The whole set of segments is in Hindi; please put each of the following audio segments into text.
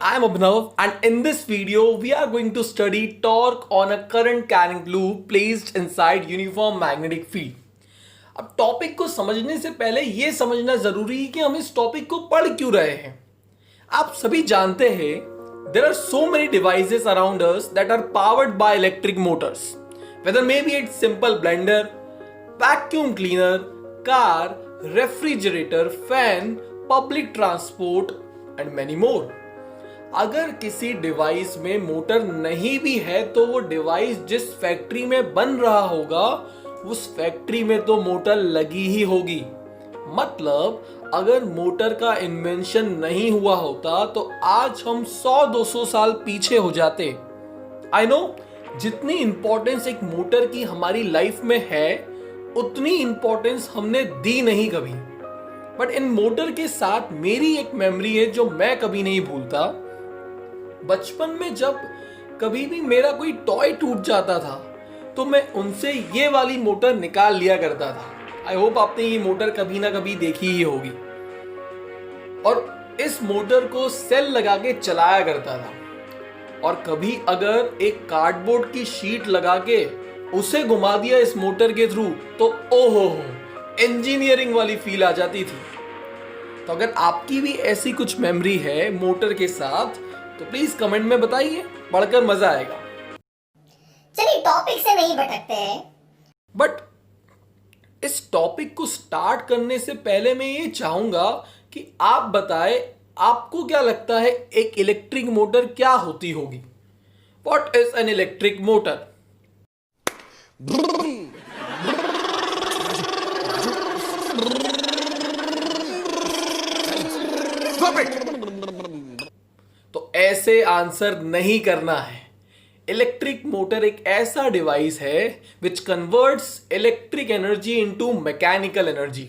I am Abhinav and in this video we are going to study torque on a current carrying loop placed inside uniform magnetic field. अब टॉपिक को समझने से पहले यह समझना जरूरी है कि हम इस टॉपिक को पढ़ क्यों रहे हैं। आप सभी जानते हैं there are so many devices around us that are powered by electric motors. Whether maybe it's simple blender, vacuum cleaner, car, refrigerator, fan, public transport and many more. अगर किसी डिवाइस में मोटर नहीं भी है तो वो डिवाइस जिस फैक्ट्री में बन रहा होगा उस फैक्ट्री में तो मोटर लगी ही होगी। मतलब अगर मोटर का इन्वेंशन नहीं हुआ होता तो आज हम 100-200 साल पीछे हो जाते। आई नो जितनी इंपॉर्टेंस एक मोटर की हमारी लाइफ में है उतनी इंपॉर्टेंस हमने दी नहीं कभी। बट इन मोटर के साथ मेरी एक मेमोरी है जो मैं कभी नहीं भूलता। बचपन में जब कभी भी मेरा कोई टॉय टूट जाता था तो मैं उनसे ये वाली मोटर निकाल लिया करता था। आई होप आपने ये मोटर कभी ना कभी देखी ही होगी। और इस मोटर को सेल लगा के चलाया करता था और कभी अगर एक कार्डबोर्ड की शीट लगा के उसे घुमा दिया इस मोटर के थ्रू तो ओहो इंजीनियरिंग वाली फील आ जाती थी। तो अगर आपकी भी ऐसी कुछ मेमोरी है मोटर के साथ तो प्लीज कमेंट में बताइए, पढ़कर मजा आएगा। चलिए टॉपिक से नहीं भटकते हैं। बट इस टॉपिक को स्टार्ट करने से पहले मैं ये चाहूंगा कि आप बताएं आपको क्या लगता है एक इलेक्ट्रिक मोटर क्या होती होगी। What is an electric motor? तो ऐसे आंसर नहीं करना है। इलेक्ट्रिक मोटर एक ऐसा डिवाइस है which converts electric energy into mechanical energy.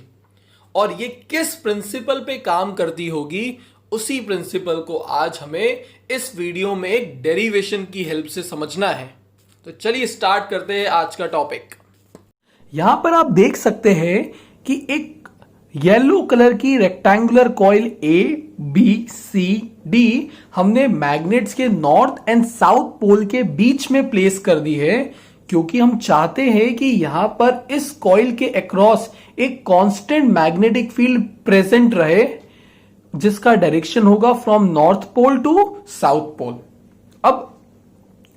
और ये किस प्रिंसिपल पे काम करती होगी उसी प्रिंसिपल को आज हमें इस वीडियो में एक डेरिवेशन की हेल्प से समझना है। तो चलिए स्टार्ट करते हैं आज का टॉपिक। यहां पर आप देख सकते हैं कि एक येलो कलर की rectangular coil A B C D हमने मैग्नेट्स के नॉर्थ एंड साउथ पोल के बीच में प्लेस कर दी है क्योंकि हम चाहते हैं कि यहां पर इस कॉइल के अक्रॉस एक कांस्टेंट मैग्नेटिक फील्ड प्रेजेंट रहे जिसका डायरेक्शन होगा from north pole to south pole. अब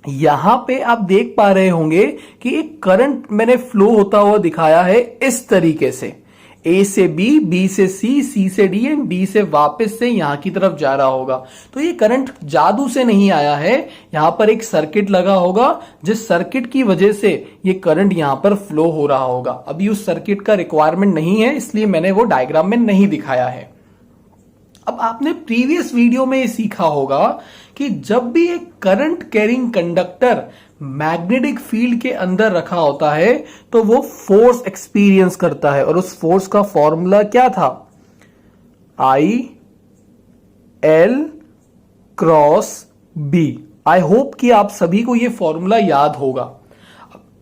यहां पे आप देख पा रहे होंगे कि एक करंट मैंने फ्लो होता हुआ दिखाया है इस तरीके से, ए से बी, बी से सी, सी से डी एंड डी से वापस से यहां की तरफ जा रहा होगा। तो ये करंट जादू से नहीं आया है, यहां पर एक सर्किट लगा होगा जिस सर्किट की वजह से ये करंट यहां पर फ्लो हो रहा होगा। अभी उस सर्किट का रिक्वायरमेंट नहीं है इसलिए मैंने वो डायग्राम में नहीं दिखाया है। अब आपने प्रीवियस वीडियो में ये सीखा होगा कि जब भी एक current carrying conductor magnetic field के अंदर रखा होता है तो वो फोर्स एक्सपीरियंस करता है और उस फोर्स का फॉर्मूला क्या था? I L cross B. I hope कि आप सभी को ये फॉर्मूला याद होगा।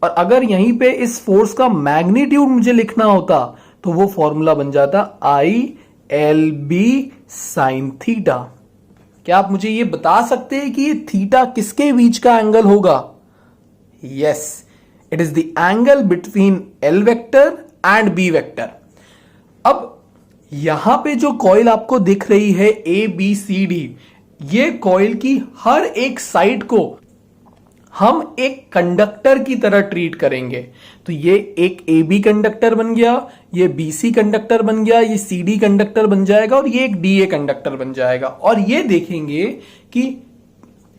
और अगर यहीं पे इस फोर्स का मैग्नीट्यूड मुझे लिखना होता तो वो फॉर्मूला बन जाता I L B sine theta. क्या आप मुझे ये बता सकते हैं कि ये थीटा किसके बीच का एंगल होगा? Yes, it is the angle between L vector and B vector. अब यहां पे जो कॉइल आपको दिख रही है ए बी सी डी, ये कॉइल की हर एक साइड को हम एक कंडक्टर की तरह ट्रीट करेंगे। तो ये एक ए बी कंडक्टर बन गया, ये बी सी कंडक्टर बन गया, ये सी डी कंडक्टर बन जाएगा और ये एक डी ए कंडक्टर बन जाएगा। और ये देखेंगे कि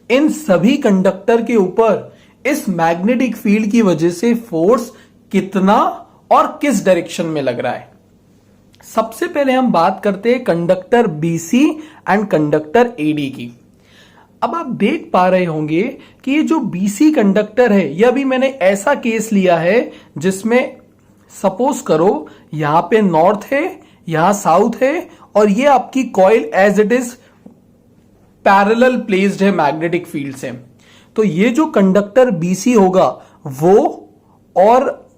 इन सभी कंडक्टर के ऊपर इस मैग्नेटिक फील्ड की वजह से फोर्स कितना और किस डायरेक्शन में लग रहा है। सबसे पहले हम बात करते हैं conductor BC and conductor AD की। अब आप देख पा रहे होंगे कि ये जो बीसी कंडक्टर है यह भी मैंने ऐसा केस लिया है जिसमें सपोज करो यहां पे नॉर्थ है, यहां साउथ है और ये आपकी coil as it is parallel placed है मैग्नेटिक फील्ड से। तो ये जो कंडक्टर बीसी होगा वो और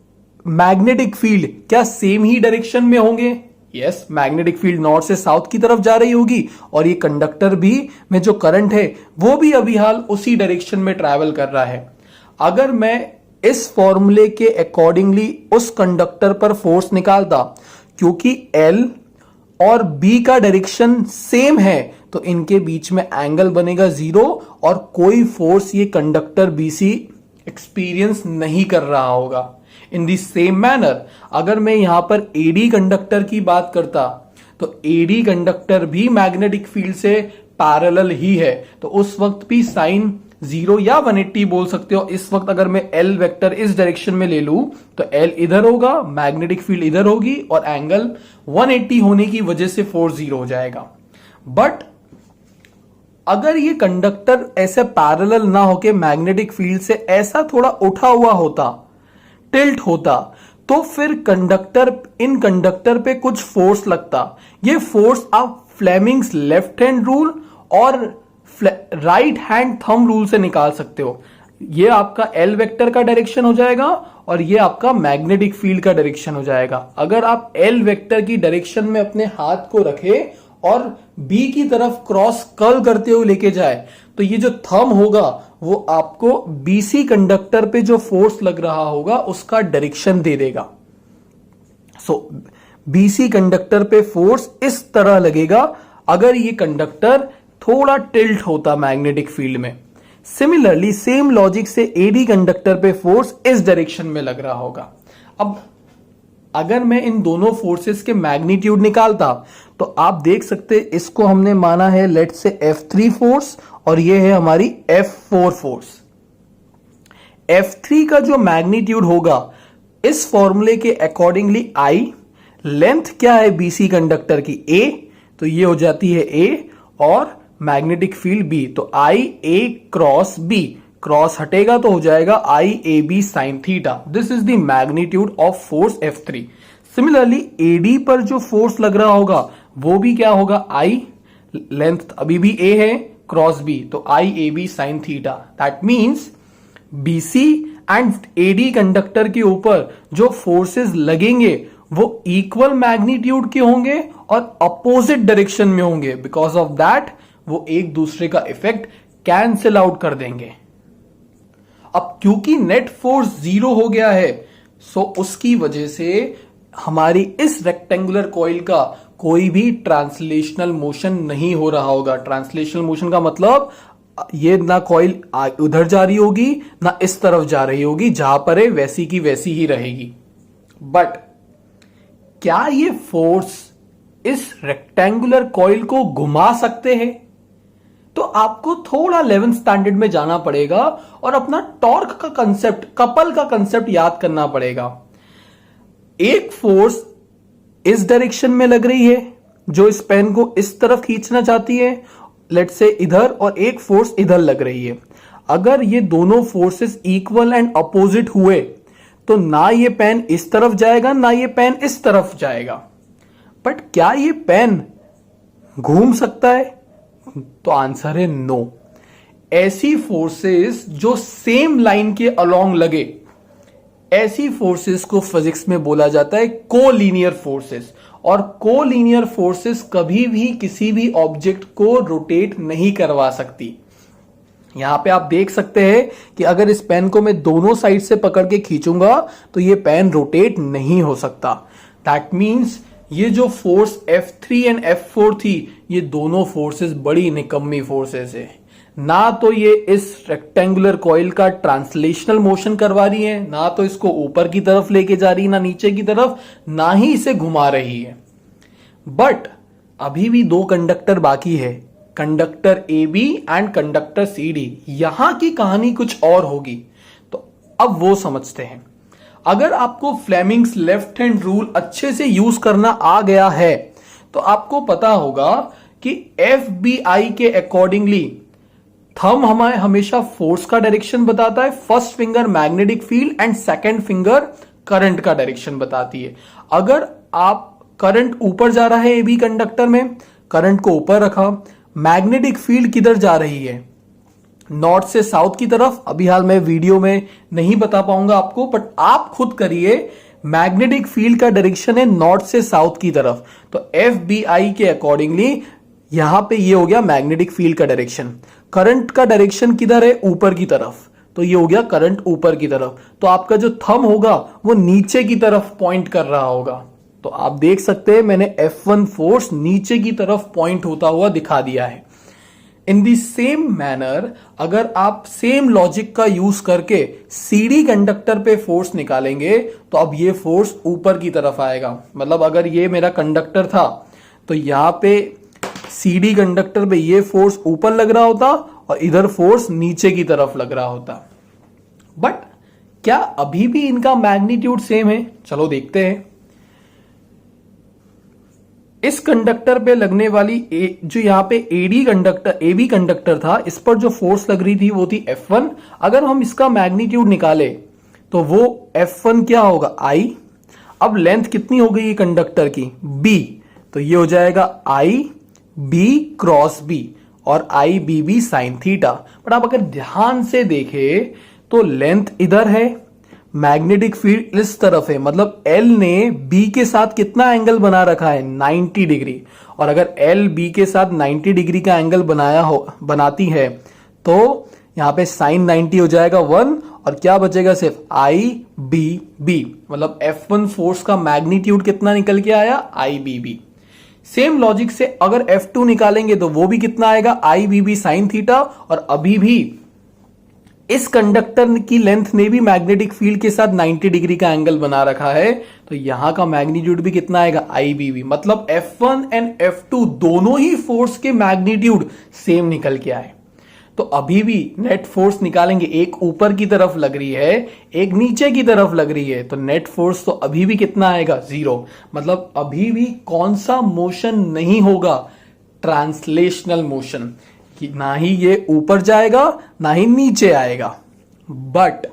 मैग्नेटिक फील्ड क्या सेम ही डायरेक्शन में होंगे? यस, मैग्नेटिक फील्ड नॉर्थ से साउथ की तरफ जा रही होगी और ये कंडक्टर भी में जो करंट है वो भी अभी हाल उसी डायरेक्शन में ट्रैवल कर रहा है। अगर मैं इस फॉर्मूले के अकॉर्डिंगली उस कंडक्टर पर फोर्स निकालता, क्योंकि L और B का डायरेक्शन सेम है तो इनके बीच में एंगल बनेगा 0 और कोई फोर्स ये कंडक्टर BC एक्सपीरियंस नहीं कर रहा होगा। इन दी सेम मैनर अगर मैं यहां पर AD कंडक्टर की बात करता तो AD कंडक्टर भी मैग्नेटिक फील्ड से पैरेलल ही है, तो उस वक्त भी साइन 0 या 180 बोल सकते हो। इस वक्त अगर मैं L वेक्टर इस डायरेक्शन में ले लूं तो L इधर होगा, मैग्नेटिक फील्ड इधर होगी और एंगल 180 होने की वजह से फोर्स 0 हो जाएगा। बट अगर ये कंडक्टर ऐसे पैरेलल ना होके मैग्नेटिक फील्ड से ऐसा थोड़ा उठा हुआ होता, टिल्ट होता, तो फिर इन कंडक्टर पे कुछ फोर्स लगता। ये फोर्स आप फ्लेमिंग्स लेफ्ट हैंड रूल और राइट हैंड थंब रूल से निकाल सकते हो। ये आपका L वेक्टर का डायरेक्शन हो जाएगा और ये आपका मैग्नेटिक फील्ड का डायरेक्शन हो जाएगा। अगर आप L वेक्टर की डायरेक्शन में अपने हाथ को रखे और B की तरफ क्रॉस कर्ल करते हुए लेके जाए तो ये जो थंब होगा वो आपको BC कंडक्टर पे जो फोर्स लग रहा होगा उसका डायरेक्शन दे देगा। सो BC कंडक्टर पे फोर्स इस तरह लगेगा अगर ये कंडक्टर थोड़ा टिल्ट होता मैग्नेटिक फील्ड में। सिमिलरली सेम लॉजिक से AD कंडक्टर पे फोर्स इस डायरेक्शन में लग रहा होगा। अब अगर मैं इन दोनों फोर्सेस के मैग्नीट्यूड निकालता तो आप देख सकते इसको हमने माना है लेट से F3 फोर्स और ये है हमारी F4 फोर्स। F3 का जो मैग्नीट्यूड होगा इस फॉर्मूले के अकॉर्डिंगली I, लेंथ क्या है BC कंडक्टर की A, तो ये हो जाती है A और मैग्नेटिक फील्ड B, तो I A cross B, cross हटेगा तो हो जाएगा I A B sine theta. This is the magnitude of force F3। Similarly AD पर जो फोर्स लग रहा होगा वो भी क्या होगा, I, लेंथ अभी भी A है, क्रॉस B, तो I A B sine theta. That means BC and AD conductor के ऊपर जो फोर्सेस लगेंगे वो इक्वल मैग्नीट्यूड के होंगे और अपोजिट डायरेक्शन में होंगे। बिकॉज ऑफ दैट वो एक दूसरे का इफेक्ट कैंसिल आउट कर देंगे। अब क्योंकि नेट फोर्स 0 हो गया है सो उसकी वजह से हमारी इस रेक्टेंगुलर कॉइल का कोई भी ट्रांसलेशनल मोशन नहीं हो रहा होगा। ट्रांसलेशनल मोशन का मतलब ये ना कॉइल उधर जा रही होगी ना इस तरफ जा रही होगी, जहां पर है वैसी की वैसी ही रहेगी। बट क्या ये फोर्स इस रेक्टेंगुलर कॉइल को घुमा सकते हैं? तो आपको थोड़ा 11th स्टैंडर्ड में जाना पड़ेगा और अपना टॉर्क का कंसेप्ट, कपल का कंसेप्ट याद करना पड़ेगा। एक फोर्स इस डायरेक्शन में लग रही है जो इस पेन को इस तरफ खींचना चाहती है, लेट्स से इधर, और एक फोर्स इधर लग रही है। अगर ये दोनों फोर्सेस इक्वल एंड अपोजिट हुए तो ना ये पेन इस तरफ जाएगा ना ये पेन इस तरफ जाएगा। बट क्या ये पेन घूम सकता है? तो आंसर है नो। ऐसी फोर्सेस जो सेम लाइन के अलोंग लगे, ऐसी फोर्सेस को फिजिक्स में बोला जाता है कोलीनियर फोर्सेस। और कोलीनियर फोर्सेस कभी भी किसी भी ऑब्जेक्ट को रोटेट नहीं करवा सकती। यहां पे आप देख सकते हैं कि अगर इस पेन को मैं दोनों साइड से पकड़ के खींचूंगा तो ये पेन रोटेट नहीं हो सकता। दैट मीन्स ये जो फोर्स F3 एंड F4 थी, ये दोनों फोर्सेस बड़ी निकम्मी फोर्सेस है। ना तो ये इस रेक्टेंगुलर कॉइल का ट्रांसलेशनल मोशन करवा रही है, ना तो इसको ऊपर की तरफ लेके जा रही है, ना नीचे की तरफ, ना ही इसे घुमा रही है। बट अभी भी दो कंडक्टर बाकी है, conductor AB and conductor CD। यहां की कहानी कुछ और होगी, तो अब वो समझते हैं। अगर आपको फ्लेमिंग्स लेफ्ट हैंड रूल अच्छे से यूज करना आ गया है तो आपको पता होगा कि FBI के अकॉर्डिंगली थंब हमें हमेशा फोर्स का डायरेक्शन बताता है, first finger magnetic field and second finger current का डायरेक्शन बताती है। अगर आप करंट ऊपर जा रहा है AB कंडक्टर में, करंट को ऊपर रखा, मैग्नेटिक फील्ड किधर जा रही है, नॉर्थ से साउथ की तरफ। अभी हाल मैं वीडियो में नहीं बता पाऊंगा आपको, बट आप खुद करिए। मैग्नेटिक फील्ड का डायरेक्शन है नॉर्थ से साउथ की तरफ, तो एफ बी आई के अकॉर्डिंगली यहां पे ये हो गया मैग्नेटिक फील्ड का डायरेक्शन। करंट का डायरेक्शन किधर है, ऊपर की तरफ, तो ये हो गया करंट ऊपर की तरफ। तो आपका जो थंब होगा वो नीचे की तरफ पॉइंट कर रहा होगा। तो आप देख सकते हैं मैंने F1 फोर्स नीचे की तरफ पॉइंट होता हुआ दिखा दिया है। इन दी सेम मैनर अगर आप सेम लॉजिक का यूज करके सीडी कंडक्टर पे फोर्स निकालेंगे तो अब ये फोर्स ऊपर की तरफ आएगा। मतलब अगर ये मेरा कंडक्टर था तो यहां पे सीडी कंडक्टर पे ये फोर्स ऊपर लग रहा होता और इधर फोर्स नीचे की तरफ लग रहा होता। बट क्या अभी भी इनका मैग्नीट्यूड सेम है? चलो देखते हैं। इस कंडक्टर पे लगने वाली जो यहां पे एबी कंडक्टर था, इस पर जो फोर्स लग रही थी वो थी F1। अगर हम इसका मैग्नीट्यूड निकाले तो वो F1 क्या होगा, I। अब लेंथ कितनी हो गई कंडक्टर की, B, तो ये हो जाएगा I B क्रॉस B और I B B sine theta. But आप अगर ध्यान से देखें तो लेंथ इधर है, मैग्नेटिक फील्ड इस तरफ है, मतलब L ने B के साथ कितना एंगल बना रखा है, 90 डिग्री। और अगर L B के साथ 90 डिग्री का एंगल बनाती है तो यहां पे साइन 90 हो जाएगा 1 और क्या बचेगा, सिर्फ I B B। मतलब F1 फोर्स का मैग्नीट्यूड कितना निकल के आया, I B B। Same logic से अगर F2 निकालेंगे तो वो भी कितना आएगा, I B B sine theta. और अभी भी इस कंडक्टर की लेंथ ने भी मैग्नेटिक फील्ड के साथ 90 डिग्री का एंगल बना रखा है, तो यहां का मैग्नीट्यूड भी कितना आएगा, IBB। मतलब F1 एंड F2 दोनों ही फोर्स के मैग्नीट्यूड सेम निकल के आए। तो अभी भी नेट फोर्स निकालेंगे, एक ऊपर की तरफ लग रही है, एक नीचे की तरफ लग रही है, तो नेट फोर्स तो अभी भी कितना आएगा, 0। मतलब अभी भी कौन सा मोशन नहीं होगा, ट्रांसलेशनल मोशन, कि ना ही ये ऊपर जाएगा ना ही नीचे आएगा। बट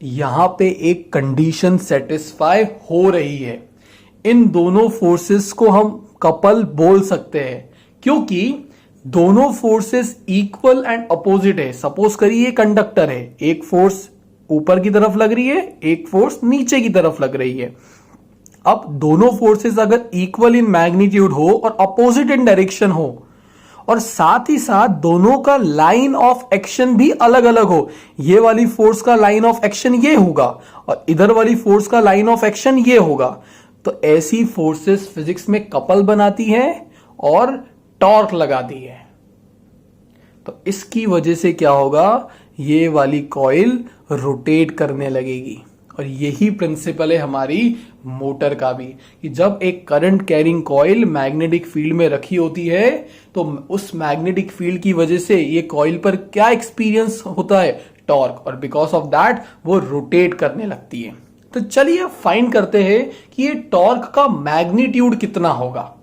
यहां पे एक कंडीशन सेटिस्फाई हो रही है। इन दोनों फोर्सेस को हम कपल बोल सकते हैं क्योंकि दोनों फोर्सेस इक्वल एंड अपोजिट है। सपोज करिए कंडक्टर है, एक फोर्स ऊपर की तरफ लग रही है, एक फोर्स नीचे की तरफ लग रही है। अब दोनों फोर्सेस अगर इक्वल इन मैग्नीट्यूड हो और अपोजिट इन डायरेक्शन हो और साथ ही साथ दोनों का लाइन ऑफ एक्शन भी अलग अलग हो, ये वाली फोर्स का लाइन ऑफ एक्शन ये होगा और इधर वाली फोर्स का लाइन ऑफ एक्शन ये होगा, तो ऐसी फोर्सेस फिजिक्स में कपल बनाती है और टॉर्क लगाती है। तो इसकी वजह से क्या होगा, ये वाली कॉइल रोटेट करने लगेगी। और यही प्रिंसिपल है हमारी मोटर का भी, कि जब एक current carrying coil magnetic field में रखी होती है तो उस मैग्नेटिक फील्ड की वजह से ये कॉइल पर क्या एक्सपीरियंस होता है, टॉर्क, और बिकॉज ऑफ दैट वो रोटेट करने लगती है। तो चलिए फाइंड करते हैं कि ये टॉर्क का मैग्नीट्यूड कितना होगा।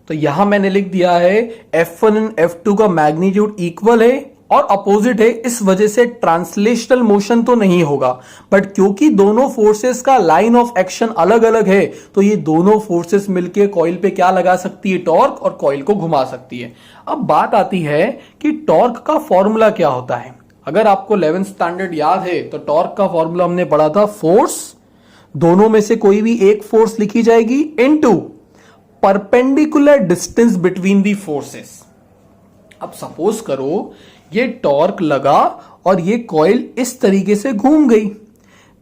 तो यहां मैंने लिख दिया है F1 एंड F2 का मैग्नीट्यूड इक्वल है और अपोजिट है, इस वजह से ट्रांसलेशनल मोशन तो नहीं होगा। बट क्योंकि दोनों फोर्सेस का लाइन ऑफ एक्शन अलग अलग है तो ये दोनों फोर्सेस मिलके कॉइल पे क्या लगा सकती है, टॉर्क, और कॉइल को घुमा सकती है। अब बात आती है कि टॉर्क का फॉर्मूला क्या होता है। अगर आपको 11th स्टैंडर्ड याद है तो टॉर्क का फॉर्मूला हमने पढ़ा था, फोर्स, दोनों में से कोई भी एक फोर्स लिखी जाएगी, into perpendicular distance between the forces. अब सपोज करो ये टॉर्क लगा और ये कॉइल इस तरीके से घूम गई,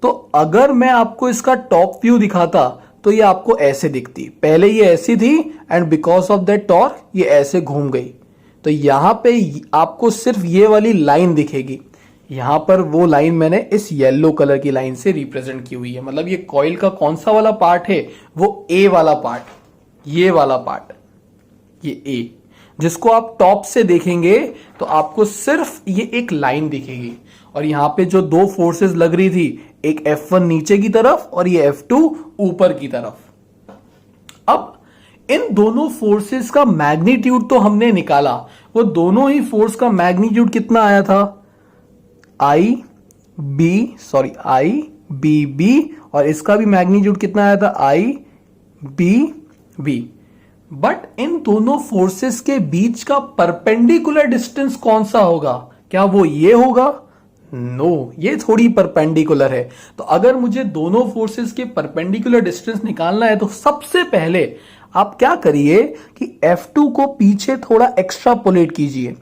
तो अगर मैं आपको इसका टॉप व्यू दिखाता तो ये आपको ऐसे दिखती। पहले ये ऐसी थी and because of that torque ये ऐसे घूम गई। तो यहां पे आपको सिर्फ ये वाली लाइन दिखेगी। यहां पर वो लाइन मैंने इस येलो कलर की लाइन से रिप्रेजेंट की हुई है। मतलब ये कॉइल का कौन सा वाला पार्ट है, वो ए वाला पार्ट, ये वाला पार्ट, ये ए, जिसको आप टॉप से देखेंगे तो आपको सिर्फ ये एक लाइन दिखेगी। और यहां पे जो दो फोर्सेस लग रही थी, एक F1 नीचे की तरफ और ये F2 ऊपर की तरफ। अब इन दोनों फोर्सेस का मैग्नीट्यूड तो हमने निकाला, वो दोनों ही फोर्स का मैग्नीट्यूड कितना आया था, I B B, और इसका भी मैग्नीट्यूड कितना आया था, I B B। But in दोनों फोर्सेस के बीच का परपेंडिकुलर डिस्टेंस कौन सा होगा, क्या वो ये होगा, नो, ये थोड़ी परपेंडिकुलर है। तो अगर मुझे दोनों फोर्सेस के परपेंडिकुलर डिस्टेंस निकालना है तो सबसे पहले आप क्या करिए कि F2 को पीछे थोड़ा एक्स्ट्रापोलेट कीजिए,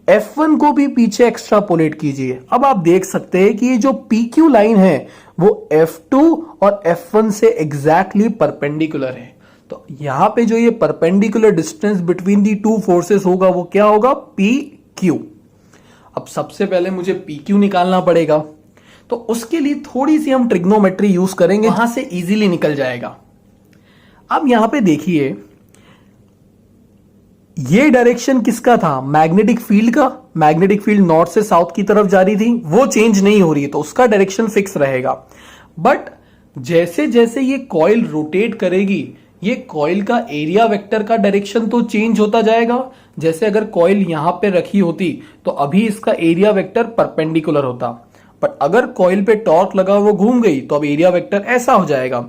F1 को भी पीछे एक्स्ट्रापोलेट कीजिए। अब आप देख सकते हैं कि ये जो PQ लाइन है वो F2 और F1 से एग्जैक्टली परपेंडिकुलर है। तो यहां पे जो ये perpendicular distance between the two forces होगा वो क्या होगा, PQ। अब सबसे पहले मुझे PQ निकालना पड़ेगा, तो उसके लिए थोड़ी सी हम ट्रिग्नोमेट्री यूज करेंगे, वहां से इजीली निकल जाएगा। अब यहां पे देखिए, ये डायरेक्शन किसका था, मैग्नेटिक फील्ड का। मैग्नेटिक फील्ड नॉर्थ से साउथ की तरफ जा रही थी, वो चेंज नहीं हो रही है, तो उसका डायरेक्शन फिक्स रहेगा। बट जैसे जैसे ये कॉइल रोटेट करेगी, ये कॉइल का एरिया वेक्टर का डायरेक्शन तो चेंज होता जाएगा। जैसे अगर कॉइल यहां पे रखी होती तो अभी इसका एरिया वेक्टर परपेंडिकुलर होता, बट अगर कॉइल पे टॉर्क लगा वो घूम गई तो अब एरिया वेक्टर ऐसा हो जाएगा,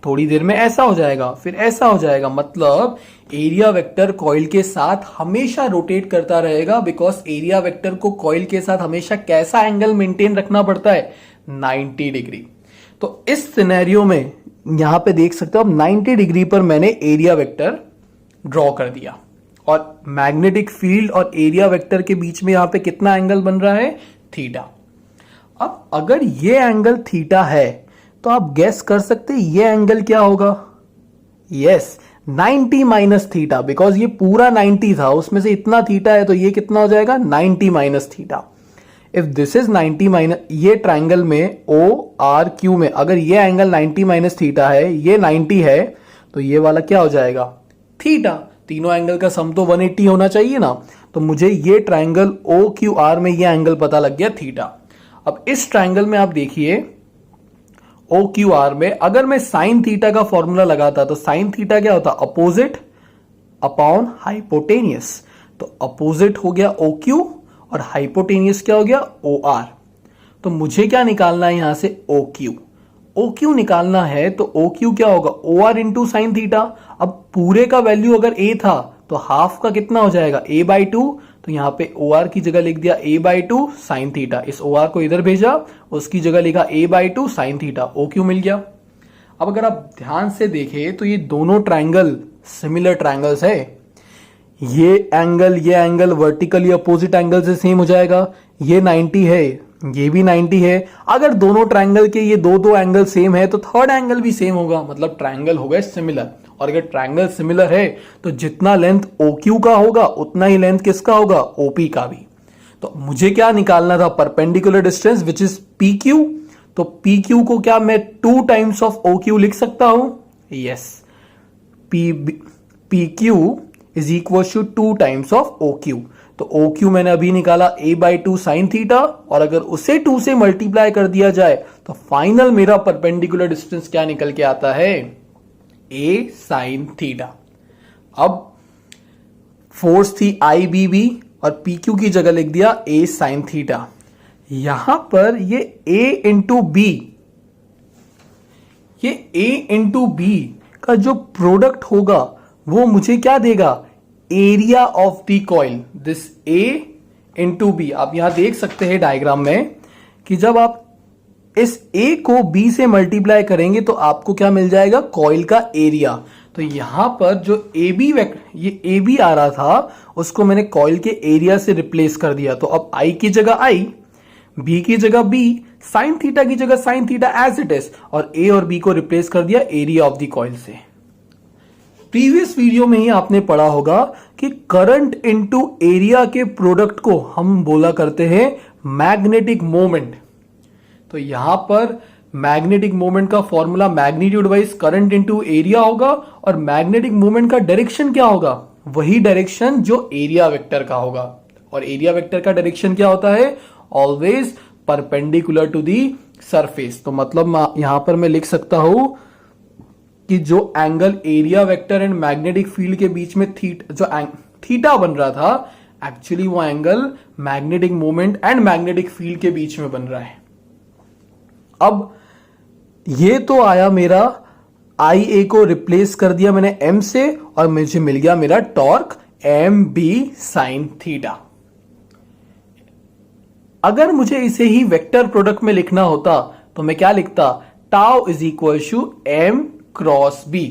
थोड़ी देर में ऐसा हो जाएगा, फिर ऐसा हो जाएगा। मतलब एरिया वेक्टर कॉइल के साथ हमेशा रोटेट करता रहेगा, बिकॉज एरिया वेक्टर को कॉइल के साथ हमेशा कैसा एंगल मेंटेन रखना पड़ता है, 90 डिग्री। तो इस सिनेरियो में यहां पे देख सकते हो अब 90 डिग्री पर मैंने एरिया वेक्टर ड्रॉ कर दिया, और मैग्नेटिक फील्ड और एरिया वेक्टर के बीच में यहां पे कितना एंगल बन रहा है, थीटा। अब अगर ये एंगल थीटा है तो आप गेस कर सकते हैं ये एंगल क्या होगा, यस 90 माइनस थीटा, बिकॉज ये पूरा 90 था, उसमें से इतना थीटा है तो ये कितना हो जाएगा, 90 minus theta. If this is 90 minus, ये ट्राइंगल में ORQ में अगर ये एंगल 90 माइनस थीटा है, ये 90 है, तो ये वाला क्या हो जाएगा, थीटा। तीनों एंगल का सम तो 180 होना चाहिए ना, तो मुझे ये ट्राइंगल OQR में ये एंगल पता लग गया, थीटा। अब इस ट्राइंगल में आप देखिए OQR में अगर मैं साइन थीटा का फॉर्मूला लगाता तो साइन थीटा क्या होता, अपोजिट अपॉन हाइपोटेनियस। तो अपोजिट हो गया OQ और हाइपोटेनियस क्या हो गया, OR। तो मुझे क्या निकालना है यहां से, OQ निकालना है, तो OQ क्या होगा, OR इंटू साइन थीटा। अब पूरे का वैल्यू अगर A था तो हाफ का कितना हो जाएगा, A/2। तो यहां पे OR की जगह लिख दिया A/2 साइन थीटा, इस OR को इधर भेजा, उसकी जगह लिखा A/2 साइन थीटा, OQ मिल गया। अब अगर आप ध्यान से देखें तो ये दोनों ट्राइंगल सिमिलर ट्राइंगल्स है, ये एंगल वर्टिकली अपोजिट एंगल से सेम हो जाएगा, ये 90 है, ये भी 90 है। अगर दोनों ट्राइंगल के ये दो एंगल सेम है तो थर्ड एंगल भी सेम होगा, मतलब ट्राइंगल हो गए सिमिलर। और अगर ट्राइंगल सिमिलर है तो जितना लेंथ OQ का होगा उतना ही लेंथ किसका होगा, OP का भी। तो मुझे क्या निकालना था, perpendicular distance which is PQ। तो PQ को क्या मैं 2 टाइम्स ऑफ OQ लिख सकता हूं, yes, PQ is equal to 2 times of OQ। तो OQ मैंने अभी निकाला A/2 साइन थीटा, और अगर उसे 2 से मल्टीप्लाई कर दिया जाए तो फाइनल मेरा परपेंडिकुलर डिस्टेंस क्या निकल के आता है, A साइन थीटा। अब फोर्स थी IBB और PQ की जगह लिख दिया A साइन थीटा। यहां पर ये A इंटू B, ये A इंटू B का जो प्रोडक्ट होगा वो मुझे क्या देगा, area of the coil, this A into B। आप यहां देख सकते हैं डायग्राम में कि जब आप इस A को B से मल्टीप्लाई करेंगे तो आपको क्या मिल जाएगा, कॉइल का एरिया। तो यहां पर जो AB ये AB आ रहा था उसको मैंने कॉइल के एरिया से रिप्लेस कर दिया। तो अब I की जगह I, B की जगह B, साइन थीटा की जगह sine theta as it is, और A और B को रिप्लेस कर दिया एरिया ऑफ द कॉइल से। प्रीवियस वीडियो में ही आपने पढ़ा होगा कि करंट इनटू एरिया के प्रोडक्ट को हम बोला करते हैं मैग्नेटिक मोमेंट। तो यहां पर मैग्नेटिक मोमेंट का formula magnitude wise current into area होगा, और मैग्नेटिक मोमेंट का डायरेक्शन क्या होगा, वही डायरेक्शन जो एरिया वेक्टर का होगा। और एरिया वेक्टर का डायरेक्शन क्या होता है, always perpendicular to the surface. तो मतलब यहां पर मैं लिख सकता हूं कि जो angle area vector and magnetic field के बीच में थीटा बन रहा था, एक्चुअली वो angle magnetic moment and magnetic field के बीच में बन रहा है। अब ये तो आया मेरा, IA को रिप्लेस कर दिया मैंने M से, और मुझे मिल गया मेरा टॉर्क MB साइन थीटा। अगर मुझे इसे ही वेक्टर प्रोडक्ट में लिखना होता तो मैं क्या लिखता, tau is equal to M cross B,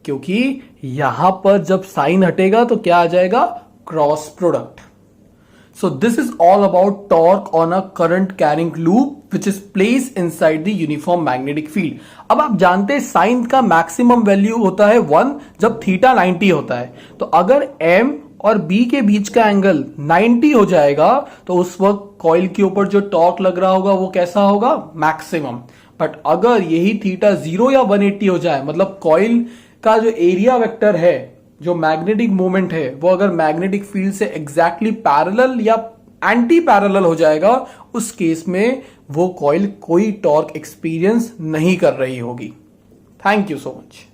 क्योंकि यहां पर जब साइन हटेगा तो क्या आ जाएगा, cross product. So this is all about torque on a current carrying loop which is placed inside the uniform magnetic field. अब आप जानते हैं साइन का मैक्सिमम वैल्यू होता है 1 जब थीटा 90 होता है. तो अगर m और b के बीच का एंगल 90 हो जाएगा तो उस वक्त कॉइल के ऊपर जो टॉर्क लग रहा होगा वो कैसा होगा, मैक्सिमम. बट अगर यही थीटा 0 या 180 हो जाए, मतलब कॉइल का जो एरिया वेक्टर है, जो मैग्नेटिक मोमेंट है, वो अगर मैग्नेटिक फील्ड से एग्जैक्टली पैरेलल या एंटी पैरेलल हो जाएगा, उस केस में वो कॉइल कोई टॉर्क एक्सपीरियंस नहीं कर रही होगी. Thank you so much.